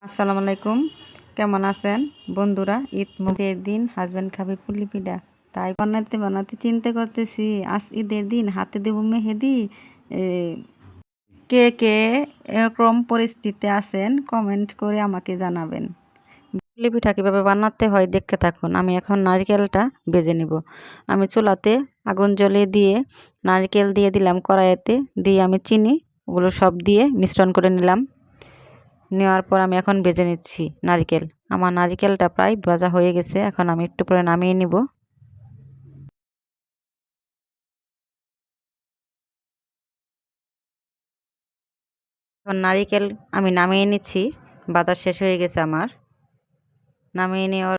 আসসালামু আলাইকুম, কেমন আছেন বন্ধুরা? ঈদের দিন হাজব্যান্ড খাবে পুলি পিঠা, তাই বানাতে বানাতে চিন্তা করতেছি আজ ঈদের দিন হাতে দেবো মেহেদি। এ, কে কে এরকম পরিস্থিতিতে আছেন কমেন্ট করে আমাকে জানাবেন। পুলি পিঠা কীভাবে বানাতে হয় দেখতে থাকুন। আমি এখন নারকেলটা ভেজে নিব। আমি চুলাতে আগুন জ্বলিয়ে দিয়ে নারকেল দিয়ে দিলাম কড়াইতে, দিয়ে আমি চিনি ওগুলো সব দিয়ে মিশ্রণ করে নিলাম। নেওয়ার পর আমি এখন ভেজে নিচ্ছি নারকেল। আমার নারকেলটা প্রায় ভাজা হয়ে গেছে, এখন আমি একটু পরে নামিয়ে নিব। এখন নারকেল আমি নামিয়ে নিচ্ছি, ভাজা শেষ হয়ে গেছে আমার। নামিয়ে নেওয়ার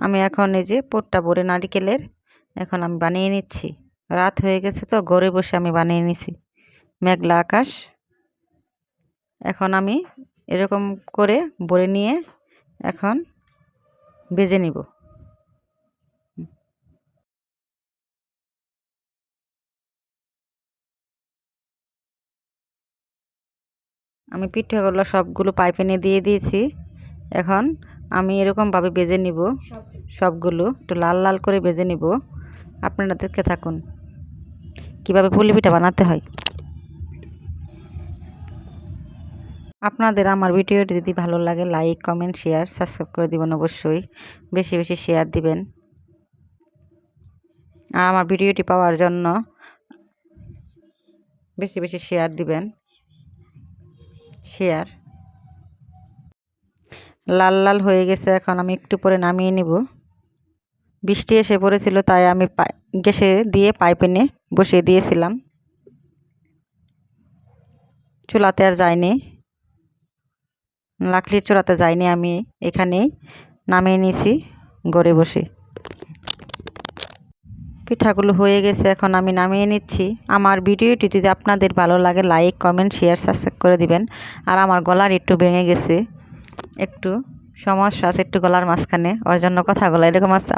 আমি এখন এই যে পোটটা ভরে নারকেলের এখন আমি বানিয়ে নিচ্ছি। রাত হয়ে গেছে তো ঘরে বসে আমি বানিয়ে নিছি। মেঘলা আকাশ। এখন আমি এরকম করে ভরে নিয়ে এখন ভেজে নিব। আমি পিঠাগুলো সবগুলো পাইপ্যানে দিয়ে দিয়েছি। এখন আমি এরকমভাবে ভেজে নিব, সবগুলো একটু লাল লাল করে ভেজে নিব। আপনারা দেখতে থাকুন কীভাবে পুলি পিঠা বানাতে হয়। আপনাদের আমার ভিডিওটি যদি ভালো লাগে লাইক কমেন্ট শেয়ার সাবস্ক্রাইব করে দিবেন, অবশ্যই বেশি বেশি শেয়ার দিবেন। আর আমার ভিডিওটি পাওয়ার জন্য বেশি বেশি শেয়ার দিবেন। শেয়ার লাল লাল হয়ে গেছে, এখন আমি একটু পরে নামিয়ে নিব। বৃষ্টি এসে পড়েছিল তাই আমি গ্যাসে দিয়ে পাইপ্যানে বসিয়ে দিয়েছিলাম, চুলাতে আর যায়নি, লাকড়ির চুলাতে যায়নি। আমি এখানেই নামিয়ে নিয়েছি ঘরে বসে। পিঠাগুলো হয়ে গেছে, এখন আমি নামিয়ে নিচ্ছি। আমার ভিডিওটি যদি আপনাদের ভালো লাগে লাইক কমেন্ট শেয়ার সাবস্ক্রাইব করে দিবেন। আর আমার গলার একটু ভেঙে গেছে, একটু সমস্যা আছে একটু গলার মাঝখানে, ওর জন্য কথাগুলো এরকম আছে।